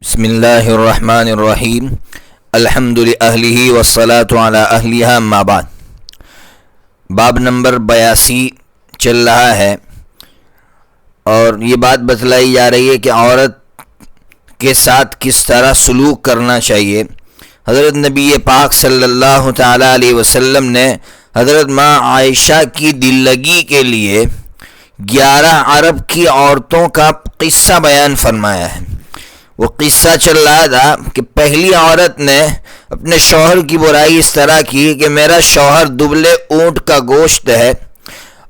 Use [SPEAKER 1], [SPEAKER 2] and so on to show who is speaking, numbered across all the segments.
[SPEAKER 1] بسم اللہ الرحمن الرحیم الحمد للہ والصلاة علی اہلہا اما بعد۔ باب نمبر 82 چل رہا ہے اور یہ بات بتلائی جا رہی ہے کہ عورت کے ساتھ کس طرح سلوک کرنا چاہیے۔ حضرت نبی پاک صلی اللہ تعالی علیہ وسلم نے حضرت ماں عائشہ کی دل لگی کے لیے 11 عرب کی عورتوں کا قصہ بیان فرمایا ہے۔ وہ قصہ چل رہا تھا کہ پہلی عورت نے اپنے شوہر کی برائی اس طرح کی کہ میرا شوہر دبلے اونٹ کا گوشت ہے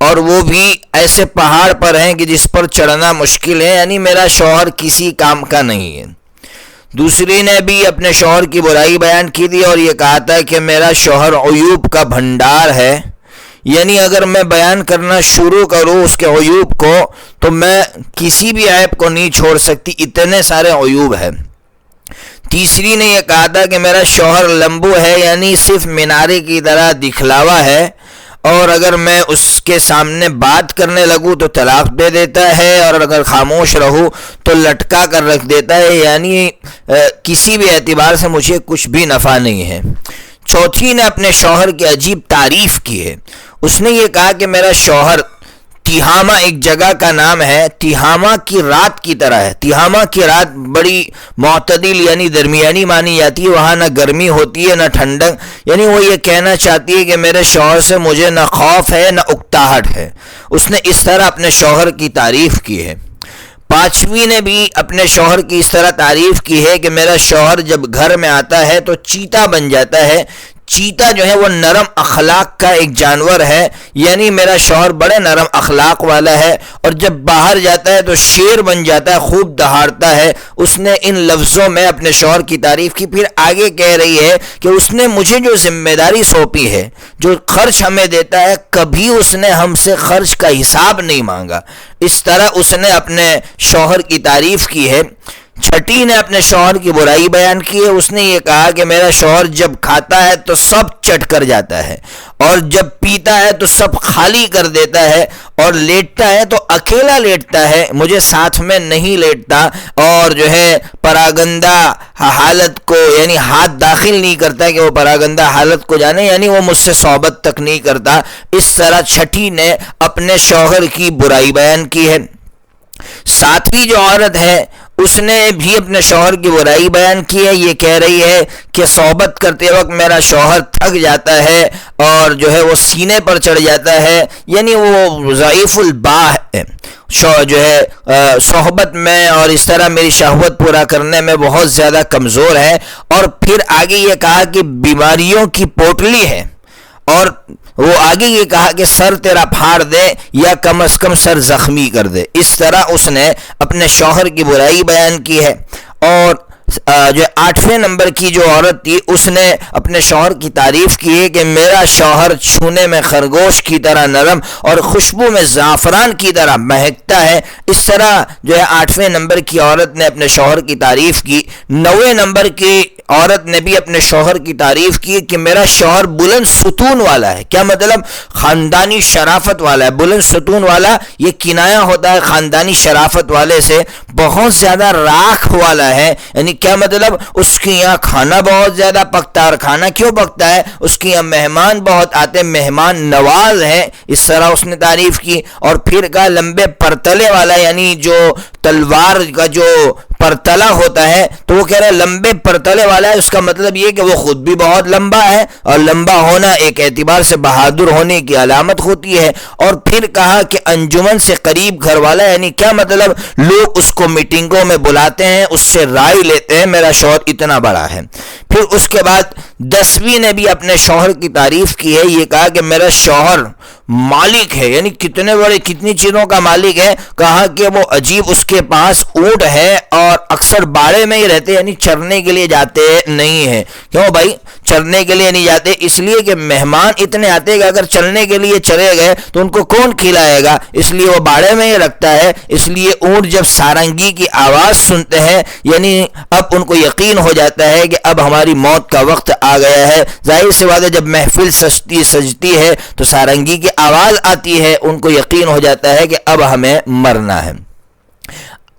[SPEAKER 1] اور وہ بھی ایسے پہاڑ پر ہیں کہ جس پر چڑھنا مشکل ہے، یعنی میرا شوہر کسی کام کا نہیں ہے۔ دوسری نے بھی اپنے شوہر کی برائی بیان کی تھی اور یہ کہا تھا کہ میرا شوہر عیوب کا بھنڈار ہے، یعنی اگر میں بیان کرنا شروع کروں اس کے عیوب کو تو میں کسی بھی عیب کو نہیں چھوڑ سکتی، اتنے سارے عیوب ہیں۔ تیسری نے یہ کہا تھا کہ میرا شوہر لمبو ہے، یعنی صرف مینارے کی طرح دکھلاوا ہے، اور اگر میں اس کے سامنے بات کرنے لگوں تو طلاق دے دیتا ہے اور اگر خاموش رہوں تو لٹکا کر رکھ دیتا ہے، یعنی کسی بھی اعتبار سے مجھے کچھ بھی نفع نہیں ہے۔ چوتھی نے اپنے شوہر کی عجیب تعریف کی ہے۔ اس نے یہ کہا کہ میرا شوہر تیہامہ ایک جگہ کا نام ہے، تیہامہ کی رات کی طرح ہے۔ تیہامہ کی رات بڑی معتدل یعنی درمیانی مانی جاتی ہے، وہاں نہ گرمی ہوتی ہے نہ ٹھنڈک، یعنی وہ یہ کہنا چاہتی ہے کہ میرے شوہر سے مجھے نہ خوف ہے نہ اکتاہٹ ہے۔ اس نے اس طرح اپنے شوہر کی تعریف کی ہے۔ پانچویں نے بھی اپنے شوہر کی اس طرح تعریف کی ہے کہ میرا شوہر جب گھر میں آتا ہے تو چیتا بن جاتا ہے۔ چیتا جو ہے وہ نرم اخلاق کا ایک جانور ہے، یعنی میرا شوہر بڑے نرم اخلاق والا ہے، اور جب باہر جاتا ہے تو شیر بن جاتا ہے، خوب دہاڑتا ہے۔ اس نے ان لفظوں میں اپنے شوہر کی تعریف کی۔ پھر آگے کہہ رہی ہے کہ اس نے مجھے جو ذمہ داری سونپی ہے، جو خرچ ہمیں دیتا ہے، کبھی اس نے ہم سے خرچ کا حساب نہیں مانگا۔ اس طرح اس نے اپنے شوہر کی تعریف کی ہے۔ چھٹی نے اپنے شوہر کی برائی بیان کی ہے۔ اس نے یہ کہا کہ میرا شوہر جب کھاتا ہے تو سب چٹ کر جاتا ہے، اور جب پیتا ہے تو سب خالی کر دیتا ہے، اور لیٹتا ہے تو اکیلا لیٹتا ہے، مجھے ساتھ میں نہیں لیٹتا، اور جو ہے پراگندہ حالت کو یعنی ہاتھ داخل نہیں کرتا کہ وہ پراگندہ حالت کو جانے، یعنی وہ مجھ سے صحبت تک نہیں کرتا۔ اس طرح چھٹی نے اپنے شوہر کی برائی بیان کی ہے۔ ساتویں جو عورت ہے اس نے بھی اپنے شوہر کی برائی بیان کی ہے۔ یہ کہہ رہی ہے کہ صحبت کرتے وقت میرا شوہر تھک جاتا ہے اور جو ہے وہ سینے پر چڑھ جاتا ہے، یعنی وہ ضعیف الباہ ہے، جو ہے صحبت میں اور اس طرح میری شہوت پورا کرنے میں بہت زیادہ کمزور ہے۔ اور پھر آگے یہ کہا کہ بیماریوں کی پوٹلی ہے، اور وہ آگے یہ کہا کہ سر تیرا پھاڑ دے یا کم از کم سر زخمی کر دے۔ اس طرح اس نے اپنے شوہر کی برائی بیان کی ہے۔ اور جو 8ویں نمبر کی جو عورت تھی اس نے اپنے شوہر کی تعریف کی ہے کہ میرا شوہر چھونے میں خرگوش کی طرح نرم اور خوشبو میں زعفران کی طرح مہکتا ہے۔ اس طرح جو ہے 8ویں نمبر کی عورت نے اپنے شوہر کی تعریف کی۔ 9ویں نمبر کی عورت نے بھی اپنے شوہر کی تعریف کی کہ میرا شوہر بلند ستون والا ہے۔ کیا مطلب؟ خاندانی شرافت والا ہے۔ بلند ستون والا یہ کنایہ ہوتا ہے خاندانی شرافت والے سے۔ بہت زیادہ راکھ والا ہے، یعنی کیا مطلب؟ اس کے یہاں کھانا بہت زیادہ پکتا ہے، اور کھانا کیوں پکتا ہے؟ اس کے یہاں مہمان بہت آتے، مہمان نواز ہے۔ اس طرح اس نے تعریف کی۔ اور پھر کہا لمبے پرتلے والا، یعنی جو تلوار کا جو پرتلا ہوتا ہے، تو وہ کہہ رہے لمبے پرتلے والا ہے، اس کا مطلب یہ کہ وہ خود بھی بہت لمبا ہے، اور لمبا ہونا ایک اعتبار سے بہادر ہونے کی علامت ہوتی ہے۔ اور پھر کہا کہ انجمن سے قریب گھر والا، یعنی کیا مطلب؟ لوگ اس کو میٹنگوں میں بلاتے ہیں، اس سے رائے لیتے ہیں، میرا شوہر اتنا بڑا ہے۔ پھر اس کے بعد 10ویں نے بھی اپنے شوہر کی تعریف کی ہے۔ یہ کہا کہ میرا شوہر مالک ہے، یعنی کتنی چیزوں کا مالک ہے۔ کہا کہ وہ عجیب، اس کے پاس اونٹ ہے اور اکثر باڑے میں ہی رہتے، یعنی چرنے کے لیے جاتے نہیں ہیں۔ کیوں بھائی چرنے کے لیے نہیں جاتے؟ اس لیے کہ مہمان اتنے آتے کہ اگر چلنے کے لیے چلے گئے تو ان کو کون کھلائے گا، اس لیے وہ باڑے میں ہی رکھتا ہے۔ اس لیے اونٹ جب سارنگی کی آواز سنتے ہیں، یعنی اب ان کو یقین ہو جاتا ہے کہ اب ہماری موت کا وقت آ گیا ہے۔ ظاہر سی بات ہے جب محفل سجتی ہے تو سارنگی کی آواز آتی ہے، ان کو یقین ہو جاتا ہے کہ اب ہمیں مرنا ہے۔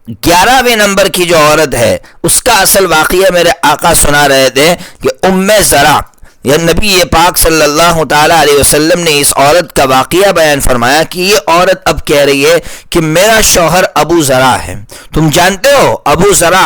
[SPEAKER 1] 11ویں نمبر کی جو عورت ہے اس کا اصل واقعہ میرے آقا سنا رہے تھے کہ ام زرع یا نبی پاک صلی اللہ تعالیٰ علیہ وسلم نے اس عورت کا واقعہ بیان فرمایا کہ یہ عورت اب کہہ رہی ہے کہ میرا شوہر ابو زرع ہے. تم جانتے ہو ابو زرع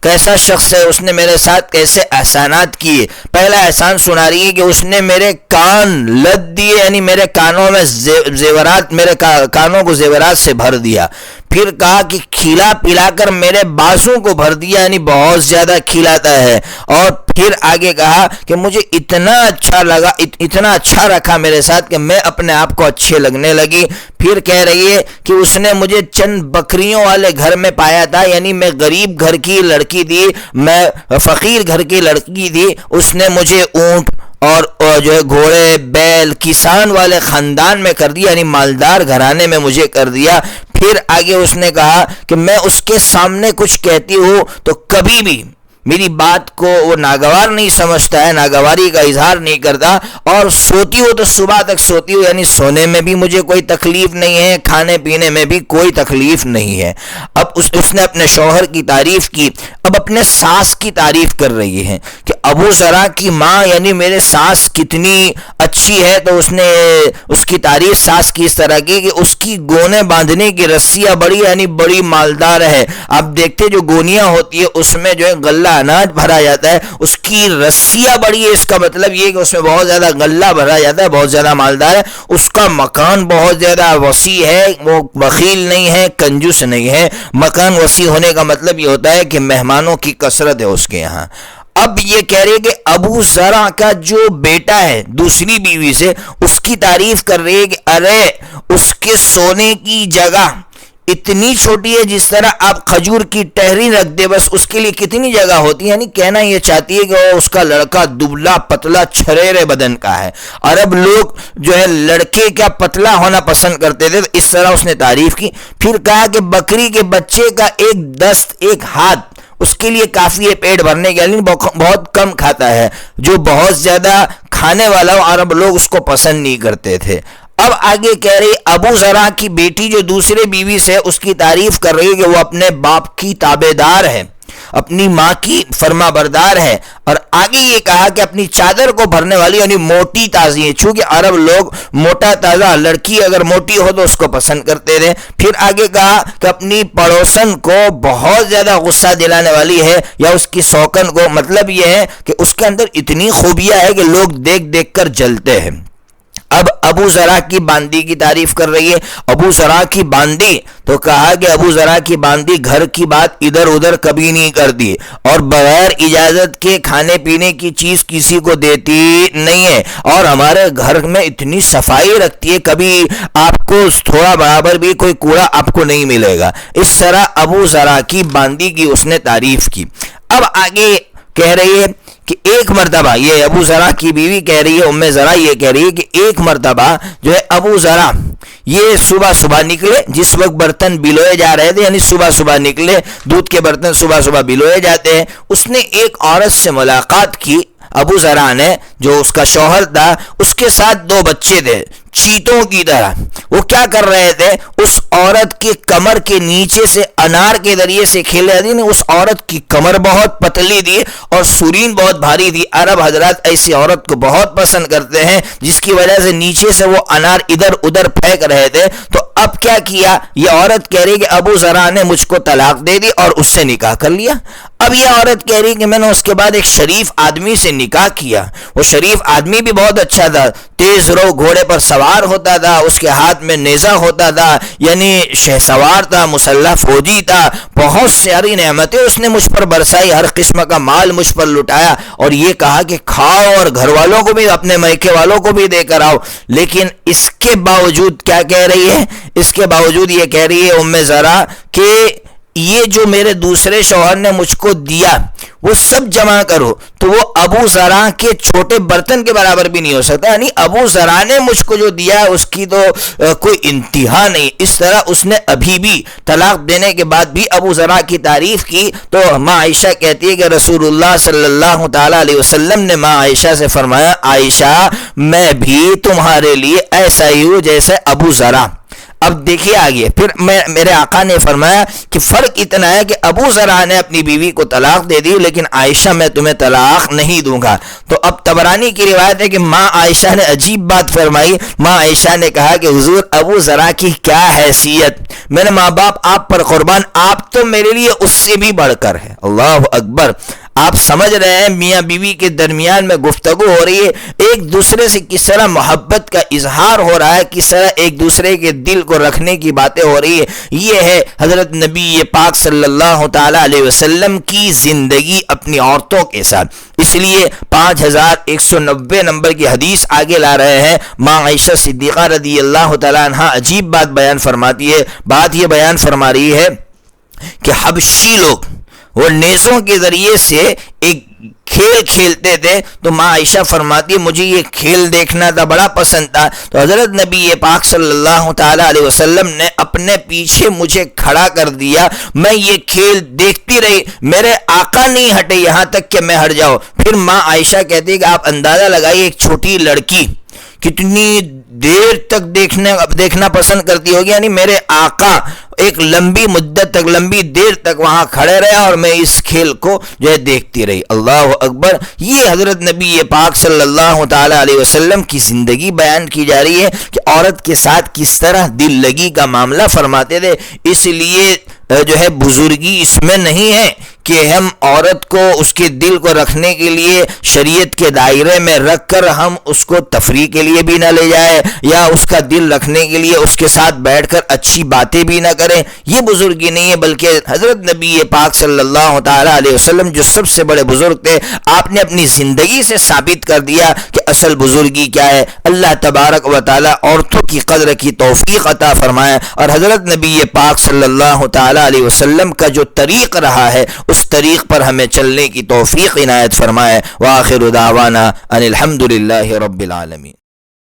[SPEAKER 1] کیسا شخص ہے, اس نے میرے ساتھ کیسے احسانات کیے. پہلا احسان سنا رہی ہے کہ اس نے میرے کان لد دیے, یعنی میرے کانوں میں زیورات, میرے کانوں کو زیورات سے بھر دیا. پھر کہا کہ کھلا پلا کر میرے بازوں کو بھر دیا, یعنی بہت زیادہ کھلاتا ہے. اور پھر آگے کہا کہ مجھے اتنا اچھا لگا, اتنا اچھا رکھا میرے ساتھ کہ میں اپنے آپ کو اچھے لگنے لگی. پھر کہہ رہی ہے کہ اس نے مجھے چند بکریوں والے گھر میں پایا تھا, یعنی میں غریب گھر کی لڑکی تھی, میں فقیر گھر کی لڑکی تھی. اس نے مجھے اونٹ اور جو ہے گھوڑے بیل کسان والے خاندان میں کر دیا, یعنی مالدار گھرانے میں مجھے کر دیا. پھر آگے اس نے کہا کہ میں اس کے سامنے کچھ کہتی ہوں تو کبھی بھی میری بات کو وہ ناگوار نہیں سمجھتا ہے, ناگواری کا اظہار نہیں کرتا. اور سوتی ہو تو صبح تک سوتی ہو, یعنی سونے میں بھی مجھے کوئی تکلیف نہیں ہے, کھانے پینے میں بھی کوئی تکلیف نہیں ہے. اب اس نے اپنے شوہر کی تعریف کی. اب اپنے ساس کی تعریف کر رہی ہے کہ ابو زرع کی ماں یعنی میرے ساس کتنی اچھی ہے. تو اس نے اس کی تعریف ساس کی اس طرح کی کہ اس کی گونے باندھنے کی رسیاں بڑی, یعنی بڑی مالدار ہے. آپ دیکھتے جو گونیاں ہوتی ہے اس میں جو ہے غلہ اناج بھرا جاتا ہے, اس کی رسیاں بڑی ہے. اس کا مطلب یہ کہ اس میں بہت زیادہ غلہ بھرا جاتا ہے, بہت زیادہ مالدار ہے. اس کا مکان بہت زیادہ وسیع ہے, وہ بخیل نہیں ہے, کنجوس نہیں ہے. مکان وسیع ہونے کا مطلب یہ ہوتا ہے کہ مہمانوں کی کثرت ہے اس کے یہاں. اب یہ کہہ رہے کہ ابو زرع کا جو بیٹا ہے دوسری بیوی سے, اس کی تعریف کر رہے کہ ارے اس کے سونے کی جگہ اتنی چھوٹی ہے جس طرح آپ کھجور کی ٹہری رکھ دے بس اس کے لیے کتنی جگہ ہوتی ہے. یعنی کہنا یہ چاہتی ہے کہ اس کا لڑکا دبلا پتلا چھریرے بدن کا ہے. عرب لوگ جو ہے لڑکے کا پتلا ہونا پسند کرتے تھے, تو اس طرح اس نے تعریف کی. پھر کہا کہ بکری کے بچے کا ایک دست, ایک ہاتھ اس کے لیے کافی ہے پیٹ بھرنے کے لیے, بہت کم کھاتا ہے. جو بہت زیادہ کھانے والا ہو عرب لوگ اس کو پسند نہیں کرتے تھے. اب آگے کہہ رہی ابو زرع کی بیٹی جو دوسرے بیوی سے اس کی تعریف کر رہی ہے کہ وہ اپنے باپ کی تابع دار ہے, اپنی ماں کی فرما بردار ہے. اور آگے یہ کہا کہ اپنی چادر کو بھرنے والی, یعنی موٹی تازی ہے, چونکہ عرب لوگ موٹا تازہ, لڑکی اگر موٹی ہو تو اس کو پسند کرتے تھے. پھر آگے کہا کہ اپنی پڑوسن کو بہت زیادہ غصہ دلانے والی ہے, یا اس کی سوکن کو. مطلب یہ ہے کہ اس کے اندر اتنی خوبیاں ہے کہ لوگ دیکھ دیکھ کر جلتے ہیں. اب ابو زرع کی باندی کی تعریف کر رہی ہے. ابو زرع کی باندی, تو کہا کہ ابو زرع کی باندی گھر کی بات ادھر ادھر کبھی نہیں کرتی, اور بغیر اجازت کے کھانے پینے کی چیز کسی کو دیتی نہیں ہے, اور ہمارے گھر میں اتنی صفائی رکھتی ہے, کبھی آپ کو تھوڑا برابر بھی کوئی کوڑا آپ کو نہیں ملے گا. اس طرح ابو زرع کی باندی کی اس نے تعریف کی. اب آگے کہہ رہی ہے کہ ایک مرتبہ, یہ ابو زرع کی بیوی کہہ رہی ہے, ام زرع یہ کہہ رہی ہے کہ ایک مرتبہ جو ہے ابو زرع یہ صبح صبح نکلے, جس وقت برتن بلوئے جا رہے تھے, یعنی صبح صبح نکلے, دودھ کے برتن صبح صبح بلوئے جاتے ہیں. اس نے ایک عورت سے ملاقات کی, ابو زرع نے, جو اس کا شوہر تھا, اس کے ساتھ 2 بچے تھے چیتوں کی طرح. وہ کیا کر رہے تھے, اس عورت کے کمر کے نیچے سے انار کے ذریعے سے کھیل رہے تھے. اس عورت کی کمر بہت پتلی تھی اور سورین بہت بھاری تھی. عرب حضرات ایسی عورت کو بہت پسند کرتے ہیں, جس کی وجہ سے نیچے سے وہ انار ادھر ادھر پھینک رہے تھے. تو اب کیا کیا, یہ عورت کہہ رہی کہ ابو زرع نے مجھ کو طلاق دے دی اور اس سے نکاح کر لیا. اب یہ عورت کہہ رہی کہ میں نے اس کے بعد ایک شریف آدمی سے نکاح کیا. وہ شریف آدمی بھی بہت اچھا تھا, تیز رو گھوڑے پر سوار ہوتا تھا, اس کے ہاتھ میں نیزہ ہوتا تھا, یعنی شہ سوار تھا, مسلح فوجی تھا. بہت ساری نعمتیں اس نے مجھ پر برسائی, ہر قسم کا مال مجھ پر لٹایا, اور یہ کہا کہ کھاؤ اور گھر والوں کو بھی, اپنے میکے والوں کو بھی دے کر آؤ. لیکن اس کے باوجود کیا کہہ رہی ہے, اس کے باوجود یہ کہہ رہی ہے ام زرع کہ یہ جو میرے دوسرے شوہر نے مجھ کو دیا وہ سب جمع کرو تو وہ ابو زرع کے چھوٹے برتن کے برابر بھی نہیں ہو سکتا. یعنی ابو زرع نے مجھ کو جو دیا اس کی تو کوئی انتہا نہیں. اس طرح اس نے ابھی بھی طلاق دینے کے بعد بھی ابو زرع کی تعریف کی. تو ماں عائشہ کہتی ہے کہ رسول اللہ صلی اللہ تعالیٰ علیہ وسلم نے ماں عائشہ سے فرمایا, عائشہ میں بھی تمہارے لیے ایسا ہی ہوں جیسے ابو زرع. اب دیکھیے آگے پھر میرے آقا نے فرمایا کہ فرق اتنا ہے کہ ابو ذرا نے اپنی بیوی کو طلاق دے دی لیکن عائشہ میں تمہیں طلاق نہیں دوں گا. تو اب طبرانی کی روایت ہے کہ ماں عائشہ نے عجیب بات فرمائی. ماں عائشہ نے کہا کہ حضور ابو ذرا کی کیا حیثیت, میرے ماں باپ آپ پر قربان, آپ تو میرے لیے اس سے بھی بڑھ کر ہے. اللہ اکبر. آپ سمجھ رہے ہیں میاں بیوی کے درمیان میں گفتگو ہو رہی ہے, ایک دوسرے سے کس طرح محبت کا اظہار ہو رہا ہے, کس طرح ایک دوسرے کے دل کو رکھنے کی باتیں ہو رہی ہے. یہ ہے حضرت نبی پاک صلی اللہ تعالی علیہ وسلم کی زندگی اپنی عورتوں کے ساتھ. اس لیے 5190 نمبر کی حدیث آگے لا رہے ہیں. ماں عائشہ صدیقہ رضی اللہ تعالی عنہا عجیب بات بیان فرماتی ہے. بات یہ بیان فرما رہی ہے کہ حبشی لوگ وہ نیزوں کے ذریعے سے ایک کھیل کھیلتے تھے, تو ماں عائشہ فرماتی ہے مجھے یہ کھیل دیکھنا تھا, بڑا پسند تھا. تو حضرت نبی پاک صلی اللہ تعالی علیہ وسلم نے اپنے پیچھے مجھے کھڑا کر دیا, میں یہ کھیل دیکھتی رہی, میرے آقا نہیں ہٹے یہاں تک کہ میں ہٹ جاؤں. پھر ماں عائشہ کہتی ہے کہ آپ اندازہ لگائیے ایک چھوٹی لڑکی کتنی دیر تک دیکھنا پسند کرتی ہوگی, یعنی میرے آقا ایک لمبی مدت تک, لمبی دیر تک وہاں کھڑے رہے اور میں اس کھیل کو جو ہے دیکھتی رہی. اللہ اکبر. یہ حضرت نبی پاک صلی اللہ تعالی علیہ وسلم کی زندگی بیان کی جا رہی ہے کہ عورت کے ساتھ کس طرح دل لگی کا معاملہ فرماتے تھے. اس لیے جو ہے بزرگی اس میں نہیں ہے کہ ہم عورت کو اس کے دل کو رکھنے کے لیے شریعت کے دائرے میں رکھ کر ہم اس کو تفریح کے لیے بھی نہ لے جائے, یا اس کا دل رکھنے کے لیے اس کے ساتھ بیٹھ کر اچھی باتیں بھی نہ کریں. یہ بزرگی نہیں ہے, بلکہ حضرت نبی پاک صلی اللہ تعالی علیہ وسلم جو سب سے بڑے بزرگ تھے, آپ نے اپنی زندگی سے ثابت کر دیا کہ اصل بزرگی کیا ہے. اللہ تبارک و تعالی عورتوں کی قدر کی توفیق عطا فرمائے, اور حضرت نبی پاک صلی اللہ تعالی علیہ وسلم کا جو طریق رہا ہے اس طریق پر ہمیں چلنے کی توفیق عنایت فرمائے. وآخر دعوانا ان الحمد للہ رب العالمین.